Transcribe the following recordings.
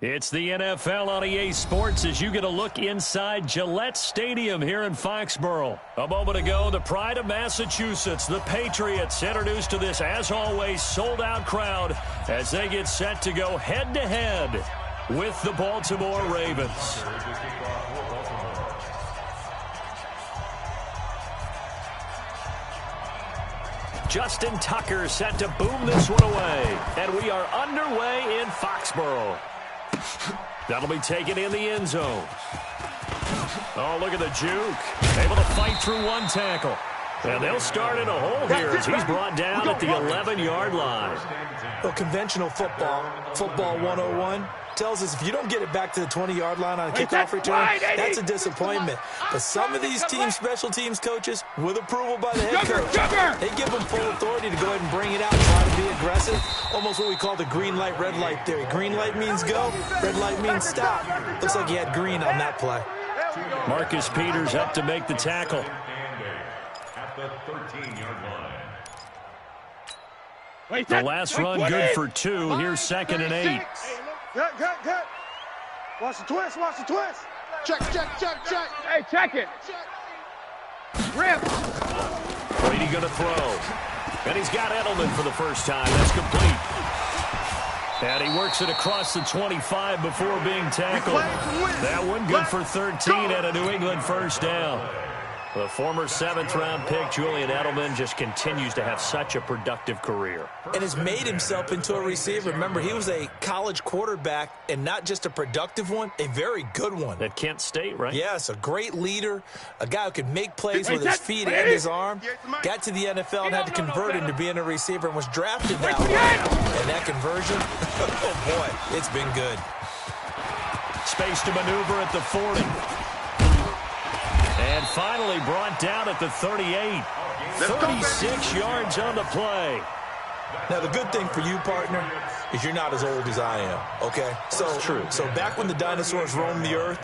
It's the NFL on EA Sports as you get a look inside Gillette Stadium here in Foxborough. A moment ago, the pride of Massachusetts, the Patriots, introduced to this, as always, sold-out crowd as they get set to go head-to-head with the Baltimore Ravens. Justin Tucker set to boom this one away. And we are underway in Foxborough. That'll be taken in the end zone. Oh, look at the juke. Able to fight through one tackle. And they'll start in a hole here as he's brought down at the 11-yard line. Well, conventional football 101, tells us if you don't get it back to the 20-yard line on a kickoff return, that's a disappointment. But some of these team special teams coaches, with approval by the head coach, they give them full authority to go ahead and bring it out and try to be aggressive. Almost what we call the green light, red light theory. Green light means go, red light means stop. Looks like he had green on that play. Marcus Peters up to make the tackle. At the 13-yard line. The last run good for 2. Here's 2nd and 8. Good. Watch the twist. Check. Hey, check it. Rip. Brady going to throw. And he's got Edelman for the first time. That's complete. And he works it across the 25 before being tackled. That one good for 13 and a New England first down. The former 7th-round pick, Julian Edelman, just continues to have such a productive career. And has made himself into a receiver. Remember, he was a college quarterback, and not just a productive one, a very good one. At Kent State, right? Yes, a great leader, a guy who could make plays with his feet and his arm. Got to the NFL and had to convert into being a receiver and was drafted that way. And that conversion, oh boy, it's been good. Space to maneuver at the 40. And finally brought down at the 38. 36 yards on the play. Now, the good thing for you, partner, is you're not as old as I am, okay? That's true. So back when the dinosaurs roamed the earth,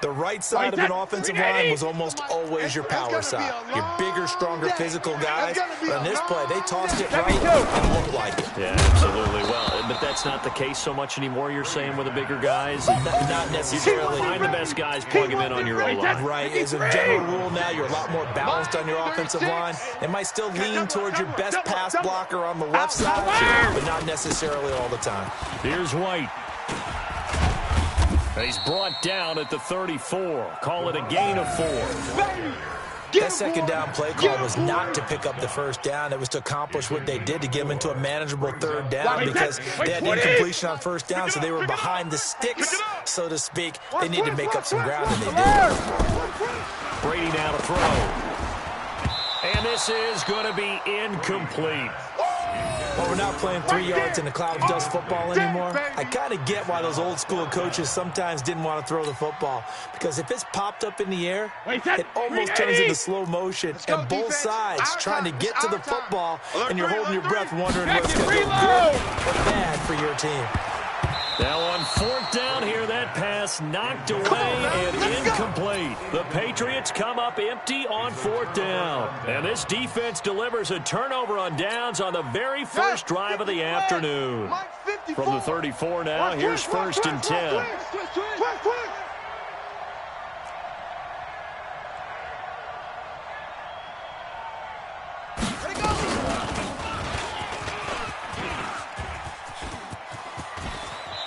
the right side of an offensive line was almost always your power side. Your bigger, stronger, physical guys. But on this play, they tossed it right and looked like it. Yeah, absolutely. Well, but that's not the case so much anymore, you're saying, with the bigger guys? Not necessarily. You find the best guys, plug them in on your O-line. Right. As a general rule now, you're a lot more balanced on your offensive line. They might still lean towards your best pass blocker on the left side, but not necessarily all the time. Here's White. He's brought down at the 34. Call it a gain of 4. That second down play call was not to pick up the first down. It was to accomplish what they did to get them into a manageable third down because they had incompletion on first down, so they were behind the sticks, so to speak. They needed to make up some ground, and they did. Brady now to throw. And this is going to be incomplete. Well, we're not playing 3 yards in a cloud of dust football anymore. I kind of get why those old school coaches sometimes didn't want to throw the football, because if it's popped up in the air, it almost turns into slow motion, and both sides trying to get to the football, and you're holding your breath wondering what's going to go good or bad for your team. Now on 4th down here, that pass knocked away and incomplete. The Patriots come up empty on 4th down. And this defense delivers a turnover on downs on the very first drive of the afternoon. From the 34 now, here's 1st and 10.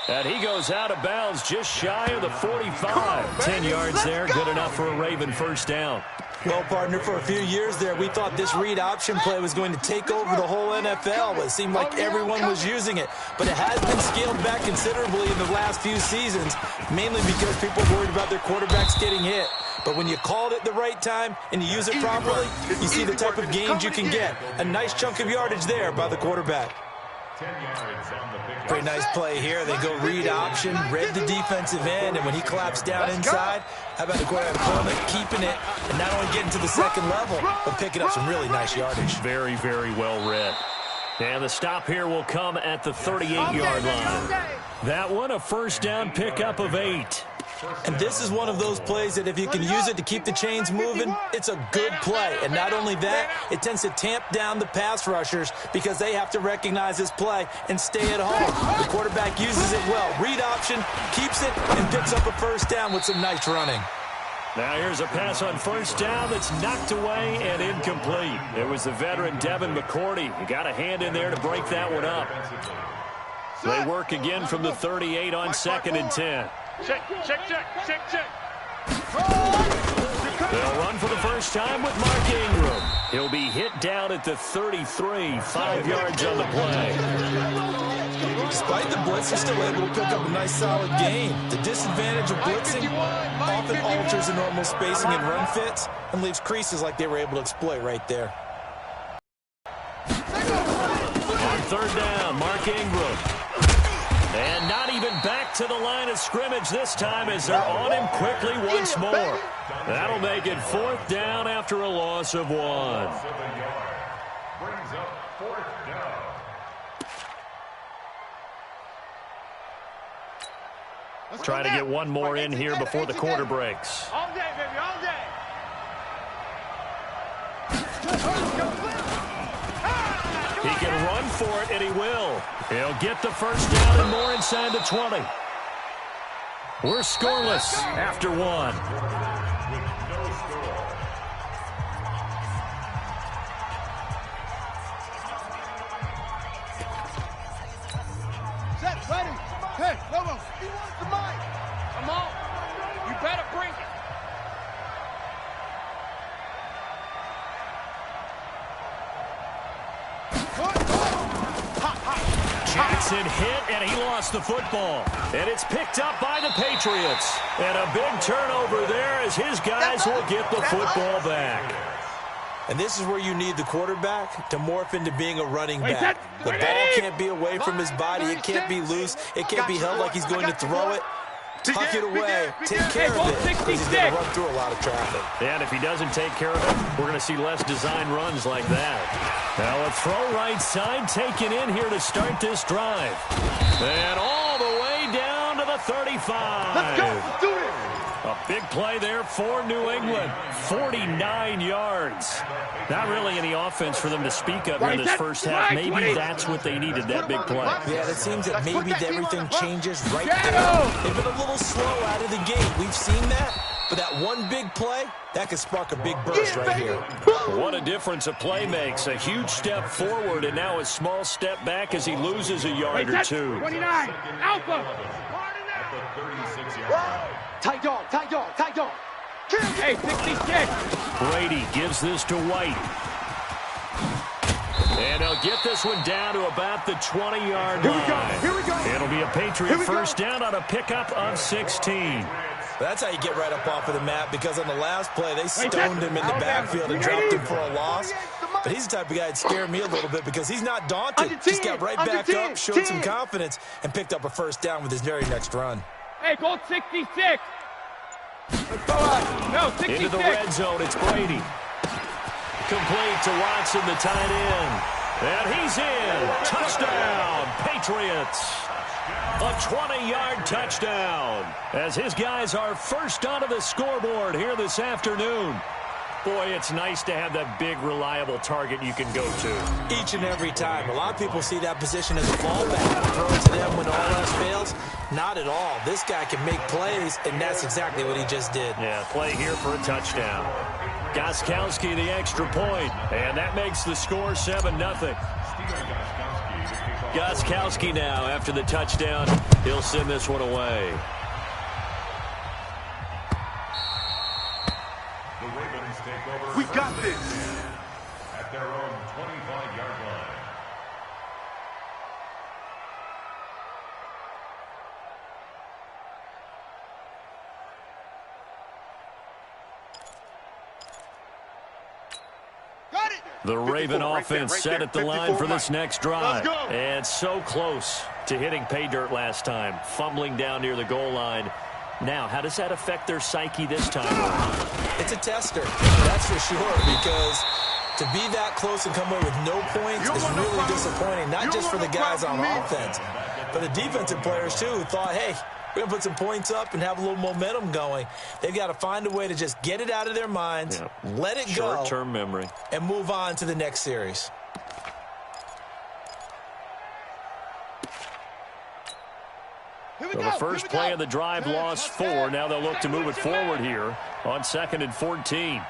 And he goes out of bounds just shy of the 45. 10 yards there, good enough for a Raven first down. Well, partner, for a few years there, we thought this read option play was going to take over the whole NFL. It seemed like everyone was using it. But it has been scaled back considerably in the last few seasons, mainly because people are worried about their quarterbacks getting hit. But when you called it the right time and you use it properly, you see the type of gains you can get. A nice chunk of yardage there by the quarterback. 10 yards on the big Pretty nice play here. They go read option, read the defensive end, and when he collapsed down inside, how about the quarterback pulling it, keeping it, and not only getting to the second level, but picking up some really nice yardage. Very, very well read. And the stop here will come at the 38-yard line. That one, a first down pickup of 8. And this is one of those plays that if you can use it to keep the chains moving, it's a good play. And not only that, it tends to tamp down the pass rushers because they have to recognize this play and stay at home. The quarterback uses it well. Read option, keeps it, and picks up a first down with some nice running. Now here's a pass on first down that's knocked away and incomplete. It was the veteran Devin McCourty. You got a hand in there to break that one up. They work again from the 38 on 2nd and 10. Check. They'll run for the first time with Mark Ingram. He'll be hit down at the 33, 5 yards on the play. Despite the blitz, they're still able to pick up a nice solid gain. The disadvantage of blitzing often alters the normal spacing and run fits and leaves creases like they were able to exploit right there. On 3rd down, Mark Ingram. And not even back to the line of scrimmage this time as they're on him quickly once more. That'll make it 4th down after a loss of 1. Brings up 4th down. Try to get one more in here before the quarter breaks. All day, baby, all day. He can run for it, and he will. He'll get the first down and more inside the 20. We're scoreless after 1. Set, ready. Hey, Lobo, he wants the mic. Come on. You better bring it. Jackson hit, and he lost the football. And it's picked up by the Patriots. And a big turnover there as his guys will get the football back. And this is where you need the quarterback to morph into being a running back. The ball can't be away from his body. It can't be loose. It can't be held like he's going to throw it. Tuck it away. Take care of it because he's going to run through a lot of traffic. And if he doesn't take care of it, we're going to see less design runs like that. Now a throw right side taken in here to start this drive. And all the way down to the 35. Let's go. Let's do it. A big play there for New England. 49 yards. Not really any offense for them to speak of in this first half. Maybe that's what they needed, that big play. Yeah, it seems that maybe everything changes right there. They've been a little slow out of the gate. We've seen that. But that one big play, that could spark a big burst right here. What a difference a play makes. A huge step forward and now a small step back as he loses a yard or two. 29. Alpha. At the 36-yard line. Tight dog. Hey, 66. Brady gives this to White. And he'll get this one down to about the 20-yard line. Here we go. It'll be a Patriot first down on a pickup of 16. That's how you get right up off of the map, because on the last play, they stoned him in the backfield and dropped him for a loss. But he's the type of guy that scared me a little bit because he's not daunted. Just got right back up, showed some confidence, and picked up a first down with his very next run. Hey, go 66. No, 66. Into the red zone, it's Brady. Complete to Watson, the tight end. And he's in. Touchdown, Patriots. A 20-yard touchdown as his guys are first onto the scoreboard here this afternoon. Boy, it's nice to have that big, reliable target you can go to. Each and every time. A lot of people see that position as a fallback. Throw it to them when all else fails. Not at all. This guy can make plays, and that's exactly what he just did. Yeah, play here for a touchdown. Gostkowski the extra point, and that makes the score 7-0. Gostkowski now, after the touchdown, he'll send this one away. The Ravens take over. We got this. At their own 25-yard line. The Raven offense set at the line for this next drive. And so close to hitting pay dirt last time, fumbling down near the goal line. Now, how does that affect their psyche this time? It's a tester, that's for sure, because to be that close and come away with no points is really disappointing, not just for the guys on offense, but the defensive players, too, who thought, hey, We're going to put some points up and have a little momentum going. They've got to find a way to just get it out of their minds, let it go, short-term memory, and move on to the next series. So the first play of the drive lost 4. Now they'll look to move it forward here on 2nd and 14.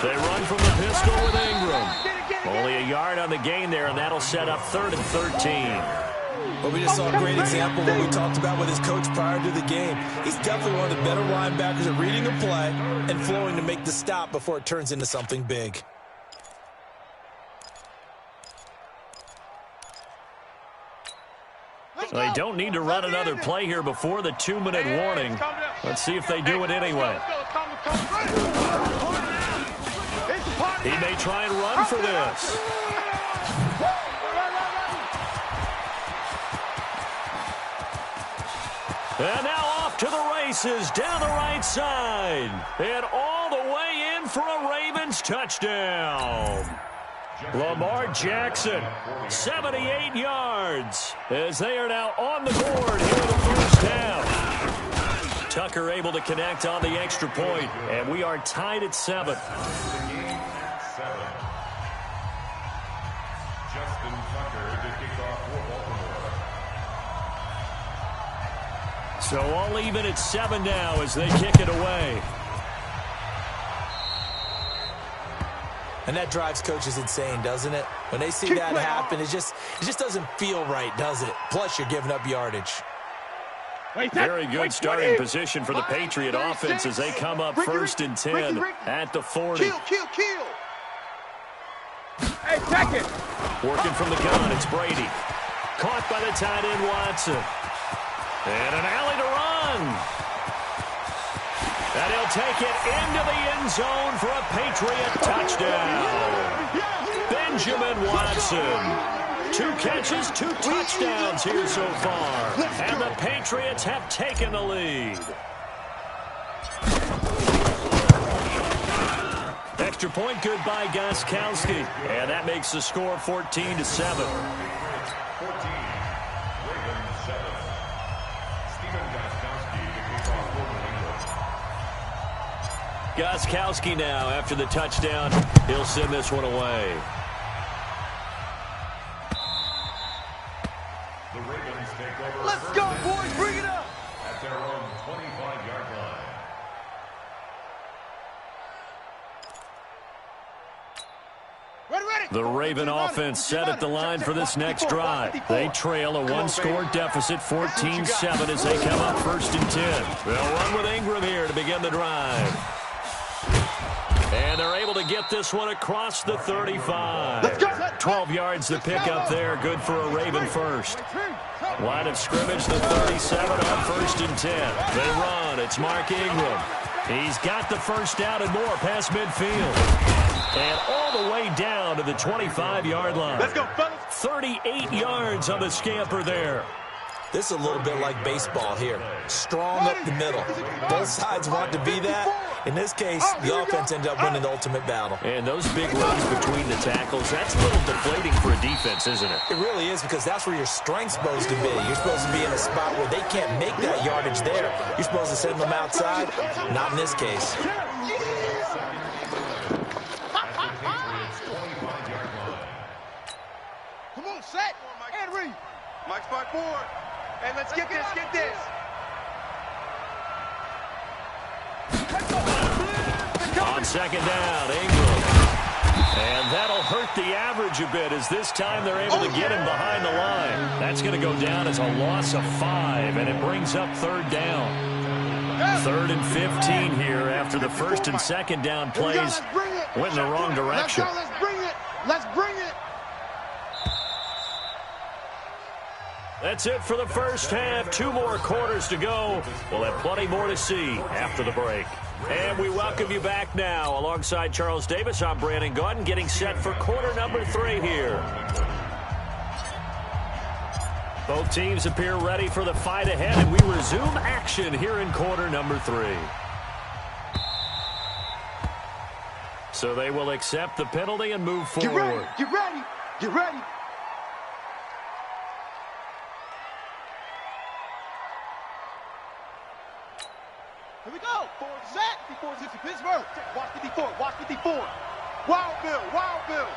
They run from the pistol with Ingram. Only a yard on the gain there, and that'll set up 3rd and 13. Well, we just saw a great example of what we talked about with his coach prior to the game. He's definitely one of the better linebackers at reading a play and flowing to make the stop before it turns into something big. They don't need to run another play here before the 2-minute warning. Let's see if they do it anyway. He may try and run for this. And now off to the races down the right side. And all the way in for a Ravens touchdown. Lamar Jackson, 78 yards, as they are now on the board here in the first half. Tucker able to connect on the extra point, and we are tied at 7. Justin Tucker to kick off for Baltimore. So all even at 7 now as they kick it away. And that drives coaches insane, doesn't it? When they see that happen, it just doesn't feel right, does it? Plus, you're giving up yardage. Very good starting position for the Patriot offense as they come up 1st and 10 at the 40. Kill. Hey, check it. Working from the gun, it's Brady. Caught by the tight end, Watson. And an alley to run. And he'll take it into the end zone for a Patriot touchdown. Benjamin Watson. 2 catches, 2 touchdowns here so far. And the Patriots have taken the lead. Extra point good by Gostkowski. And that makes the score 14-7. 14. Ravens 7. Stephen Gostkowski to kick off for New England. Gostkowski now after the touchdown. He'll send this one away. The Ravens take over. Let's go, boys. Bring it up. At their own 25-yard line. The Raven offense set at the line for this next drive. They trail a 1-score deficit, 14-7 as they come up 1st and 10. They'll run with Ingram here to begin the drive. And they're able to get this one across the 35. 12 yards to pick up there. Good for a Raven first. Line of scrimmage, the 37 on 1st and 10. They run. It's Mark Ingram. He's got the first down and more past midfield. And all the way down to the 25-yard line. Let's go, fellas. 38 yards on the scamper there. This is a little bit like baseball here. Strong up the middle. Both sides want to be that. In this case, the offense ended up winning the ultimate battle. And those big runs between the tackles, that's a little deflating for a defense, isn't it? It really is, because that's where your strength's supposed to be. You're supposed to be in a spot where they can't make that yardage there. You're supposed to send them outside. Not in this case. Come on, set. And read. Mike's back forward. And let's get this, get this. On 2nd down, Ingram. And that'll hurt the average a bit as this time they're able to get him behind the line. That's going to go down as a loss of 5, and it brings up 3rd down. 3rd and 15 here after the 1st and 2nd down plays went in the wrong direction. Let's bring it. Let's bring it. That's it for the first half. 2 more quarters to go. We'll have plenty more to see after the break. And we welcome you back now. Alongside Charles Davis, I'm Brandon Gaudin, getting set for quarter number 3 here. Both teams appear ready for the fight ahead, and we resume action here in quarter number 3. So they will accept the penalty and move forward. Get ready. Get ready. Here we go. Set. 54 to Pittsburgh. Watch 54. Watch 54. Wild Bill. Wild Bill.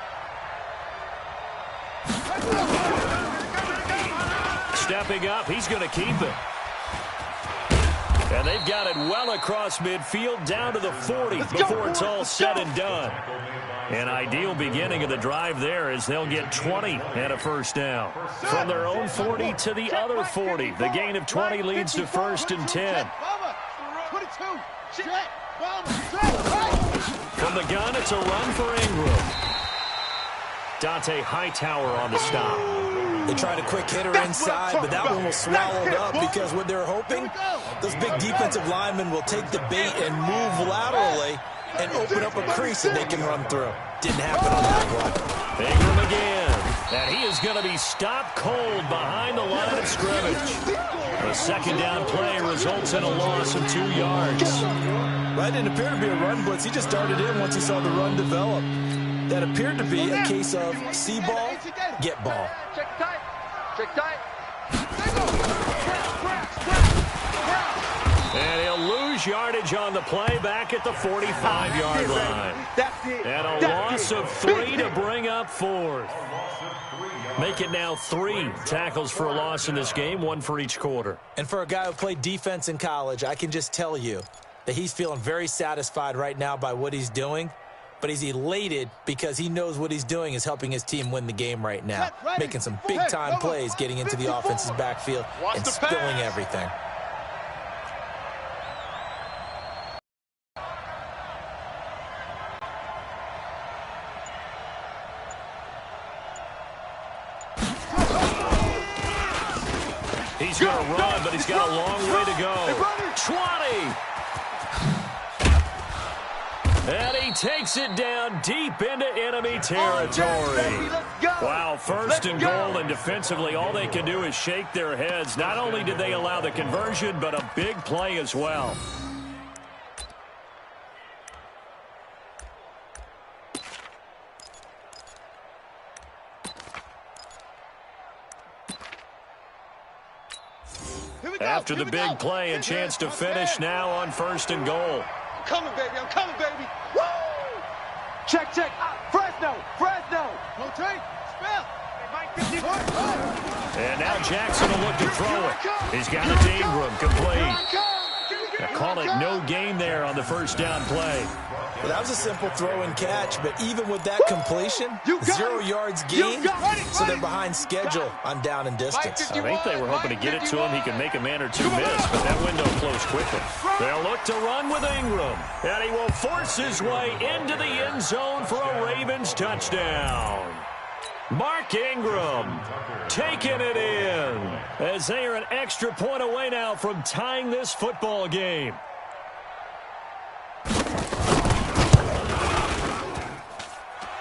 Stepping up, he's going to keep it. And they've got it well across midfield down to the 40 before it's all said and done. An ideal beginning of the drive there as they'll get 20 and a first down. From their own 40 to the other 40. The gain of 20 leads to 1st and 10. 22. From the gun, it's a run for Ingram. Dante Hightower on the stop. They tried a quick hitter inside, but that one was swallowed up because what they're hoping, those big defensive linemen will take the bait and move laterally and open up a crease that they can run through. Didn't happen on that one. Ingram again. And he is going to be stopped cold behind the line of scrimmage. The second down play results in a loss of 2 yards. That didn't appear to be a run blitz. He just started in once he saw the run develop. That appeared to be a case of see ball, get ball. Check tight. Check tight. And he'll lose yardage on the play back at the 45-yard line. And a loss of 3 to bring up 4th. Make it now 3 tackles for a loss in this game, 1 for each quarter. And for a guy who played defense in college, I can just tell you that he's feeling very satisfied right now by what he's doing. But he's elated because he knows what he's doing is helping his team win the game right now. Making some big-time plays, getting into the offense's backfield and spilling everything. He's going to run, but he's got a long way to go. 20! And he takes it down deep into enemy territory. Wow, 1st and goal, and defensively all they can do is shake their heads. Not only did they allow the conversion, but a big play as well. After the big play, a chance to finish now on 1st and goal. I'm coming, baby. I'm coming, baby. Woo! Check, check. Fresno. Fresno. Rotate. Spell. And now Jackson will look to throw it. He's got it to Ingram, complete. Call it no gain there on the first down play. Well, that was a simple throw and catch, but even with that completion, 0 yards gained, so they're behind schedule on down and distance. I think they were hoping to get it to him. He could make a man or two miss, but that window closed quickly. They'll look to run with Ingram, and he will force his way into the end zone for a Ravens touchdown. Mark Ingram taking it in as they are an extra point away now from tying this football game.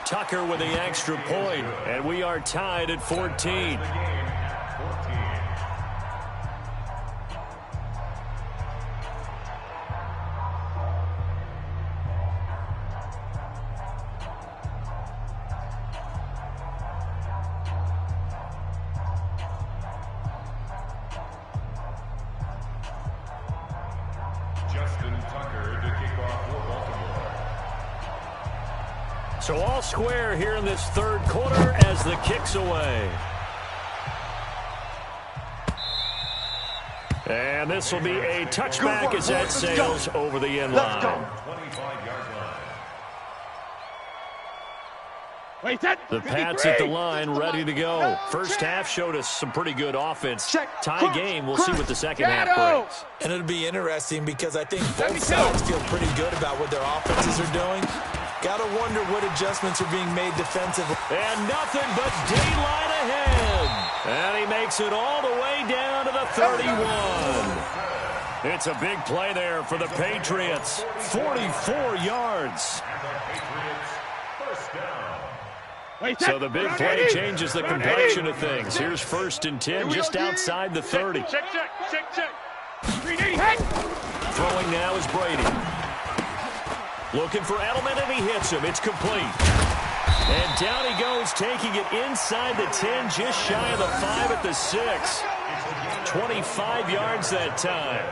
Tucker with the extra point, and we are tied at 14. So all square here in this third quarter as the kick's away. And this will be a touchback as that sails over the end line. The Pats at the line, ready to go. First half showed us some pretty good offense. Tie game, we'll see what the second half brings. And it'll be interesting because I think both sides feel pretty good about what their offenses are doing. Got to wonder what adjustments are being made defensively. And nothing but daylight ahead. And he makes it all the way down to the 31. It's a big play there for the Patriots. 44 yards. So the big play changes the complexion of things. Here's 1st and 10 just outside the 30. Check. Throwing now is Brady. Looking for Edelman, and he hits him. It's complete. And down he goes, taking it inside the 10, just shy of the 5 at the 6. 25 yards that time.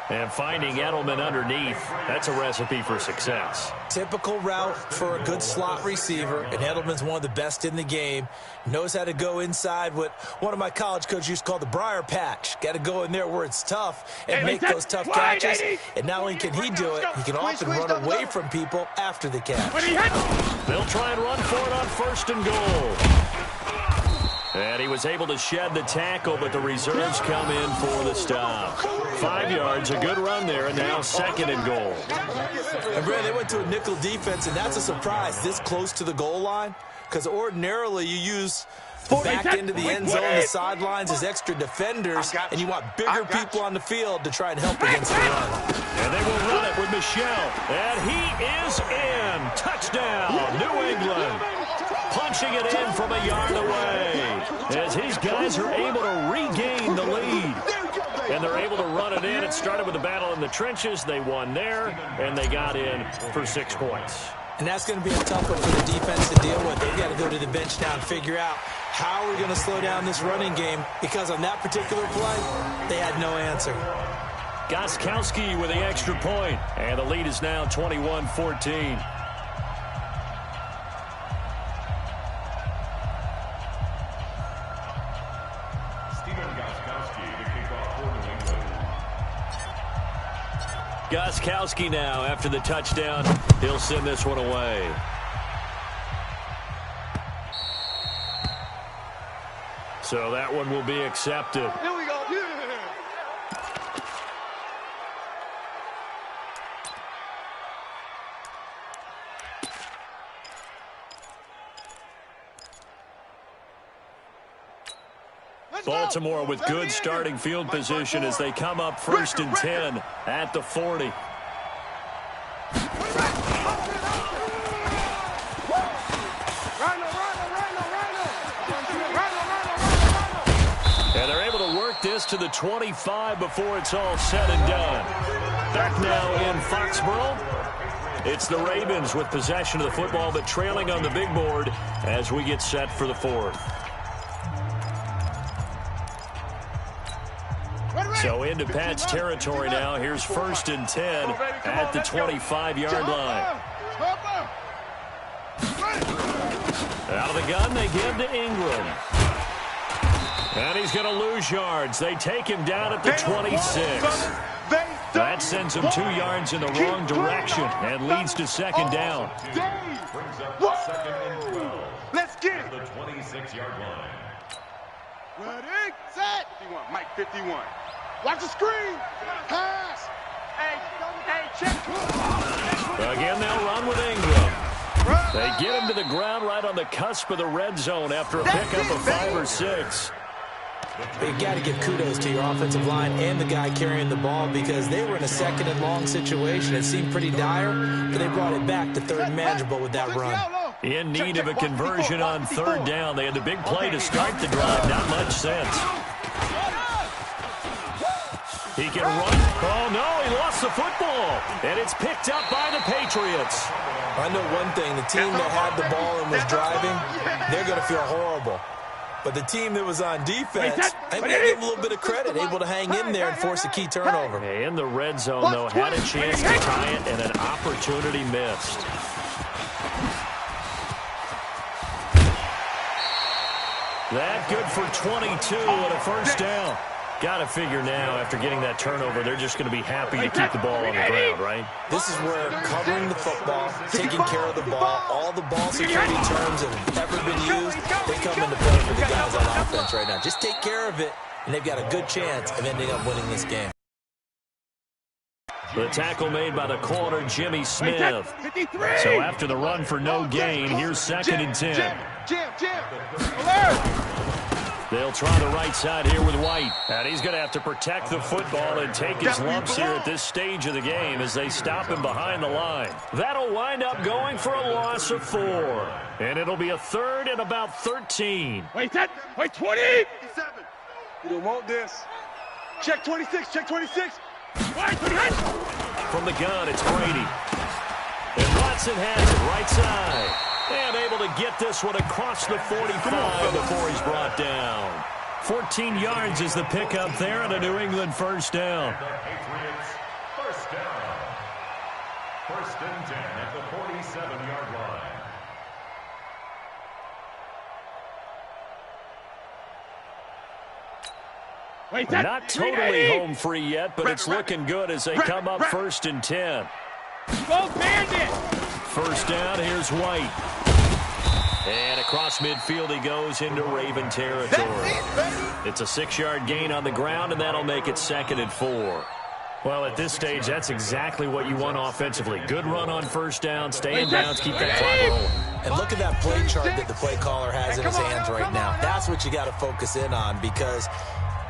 And finding Edelman underneath, that's a recipe for success. Typical route for a good slot receiver, and Edelman's one of the best in the game. Knows how to go inside what one of my college coaches used to call the briar patch. Got to go in there where it's tough and make those tough catches. And not only can he do it, he can often run away from people after the catch. They'll try and run for it on 1st and goal. And he was able to shed the tackle, but the reserves come in for the stop. 5 yards, a good run there, and now 2nd and goal. And Brad, they went to a nickel defense, and that's a surprise this close to the goal line, because ordinarily you use the back end of the end zone, the sidelines as extra defenders, and you want bigger people on the field to try and help against the run. And they will run it with Michel, and he is in. Touchdown, New England. Punching it in from a yard away as his guys are able to regain the lead. And they're able to run it in. It started with a battle in the trenches. They won there, and they got in for 6 points. And that's going to be a tough one for the defense to deal with. They've got to go to the bench now and figure out how we're going to slow down this running game, because on that particular play, they had no answer. Gostkowski with the extra point, and the lead is now 21-14. Gostkowski now, after the touchdown, he'll send this one away. So that one will be accepted. Here we go. Yeah. Baltimore with good starting field position as they come up 1st and 10 at the 40. And they're able to work this to the 25 before it's all said and done. Back now in Foxborough. It's the Ravens with possession of the football, but trailing on the big board as we get set for the 4th. So into Pat's territory now. Here's 1st and 10 at the 25-yard line. Out of the gun, they give to Ingram. And he's going to lose yards. They take him down at the 26. That sends him 2 yards in the wrong direction and leads to 2nd down. Let's get it. The 26-yard line. Ready, set. 51, Mike 51. Watch the screen. Pass. Hey, check. Again, they'll run with Ingram. They get him to the ground right on the cusp of the red zone after a pickup of 5 or 6. But you got to give kudos to your offensive line and the guy carrying the ball, because they were in a 2nd and long situation. It seemed pretty dire, but they brought it back to 3rd and manageable with that run. In need of a conversion on 3rd down. They had the big play to start the drive. Not much sense. He can run. Oh, no, he lost the football. And it's picked up by the Patriots. I know one thing. The team that had the ball and was driving, they're going to feel horrible. But the team that was on defense, I'm going to give them a little bit of credit, able to hang in there and force a key turnover. In the red zone, though, had a chance to tie it, and an opportunity missed. That good for 22 and a 1st down. Got to figure now, after getting that turnover, they're just going to be happy to keep the ball on the ground, right? This is where covering the football, taking care of the ball, all the ball security terms that have ever been used, they come into play for the guys on offense right now. Just take care of it, and they've got a good chance of ending up winning this game. The tackle made by the corner, Jimmy Smith. So after the run for no gain, here's 2nd and 10. They'll try the right side here with White. And he's going to have to protect the football and take his lumps here at this stage of the game as they stop him behind the line. That'll wind up going for a loss of 4. And it'll be a 3rd and about 13. Wait, 20! You don't want this. Check 26, check 26. From the gun, it's Brady. And Watson has it right side. And able to get this one across the 45 before he's brought down. 14 yards is the pickup there and a New England first down. The Patriots first down. First and 10 at the 47-yard line. Not totally home free yet, but it's looking good as they come up first and 10. Go Bandit! First down, here's White. And across midfield he goes into Raven territory. It's a 6-yard gain on the ground, and that'll make it 2nd and 4. Well, at this stage, that's exactly what you want offensively. Good run on first down, stay in bounds, keep that clock rolling. And look at that play chart that the play caller has in his hands right now. That's what you got to focus in on, because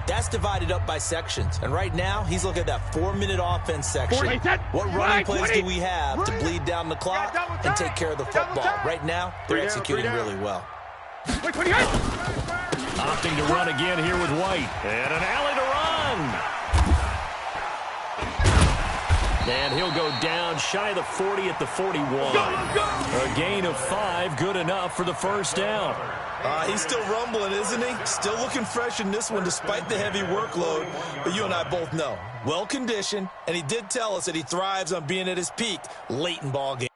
that's divided up by sections. And right now, he's looking at that 4-minute offense section. What running plays do we have to bleed down the clock and take care of the football? Right now, they're executing really well. Opting to run again here with White. And an alley to run. And he'll go down shy of the 40 at the 41. A gain of 5, good enough for the first down. He's still rumbling, isn't he? Still looking fresh in this one despite the heavy workload. But you and I both know, well-conditioned, and he did tell us that he thrives on being at his peak late in ball game.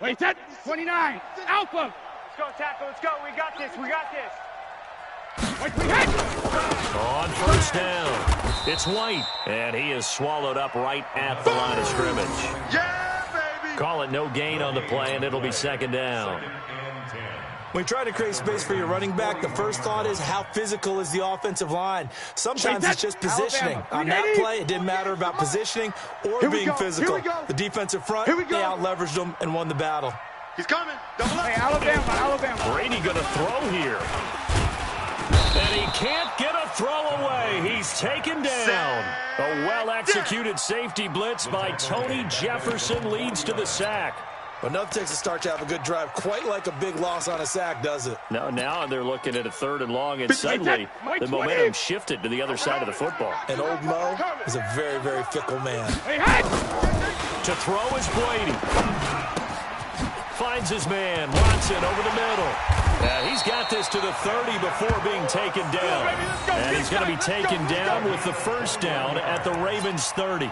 Wait, set 29. Alpha. Let's go, tackle. Let's go. We got this. We got this. Wait, we hit. On first down, it's White. And he is swallowed up right at the line of scrimmage. Yeah, baby. Call it no gain on the play, and it'll be 2nd down. When you try to create space for your running back, the first thought is how physical is the offensive line. Sometimes it's just positioning. On that play, it didn't matter about positioning or being physical. The defensive front, they out-leveraged them and won the battle. He's coming. Double up. Hey, Alabama. Brady going to throw here. And he can't get a throw away. He's taken down. A well-executed safety blitz by Tony Jefferson leads to the sack. But enough takes a start to have a good drive. Quite like a big loss on a sack, does it? No, now they're looking at a 3rd and long, and suddenly the momentum shifted to the other side of the football. And old Mo is a very, very fickle man. To throw is Brady. Finds his man, Watson over the middle. He's got this to the 30 before being taken down. And he's going to be taken down with the first down at the Ravens 30.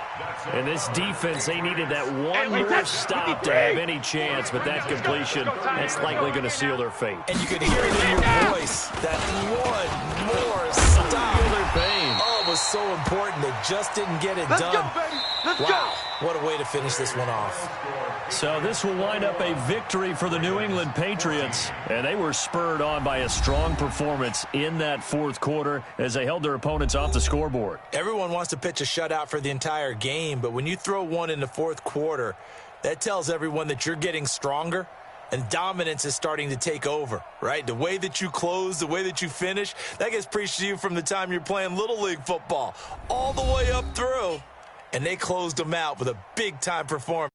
And this defense, they needed that one more stop to have any chance, but that completion, that's likely going to seal their fate. And you could hear it in your voice, that one more stop. Feel their pain. Oh, it was so important. They just didn't get it done. Go, baby. Let's wow, what a way to finish this one off. So this will wind up a victory for the New England Patriots, and they were spurred on by a strong performance in that 4th quarter as they held their opponents off the scoreboard. Everyone wants to pitch a shutout for the entire game, but when you throw one in the 4th quarter, that tells everyone that you're getting stronger and dominance is starting to take over, right? The way that you close, the way that you finish, that gets preached to you from the time you're playing Little League football all the way up through, and they closed them out with a big-time performance.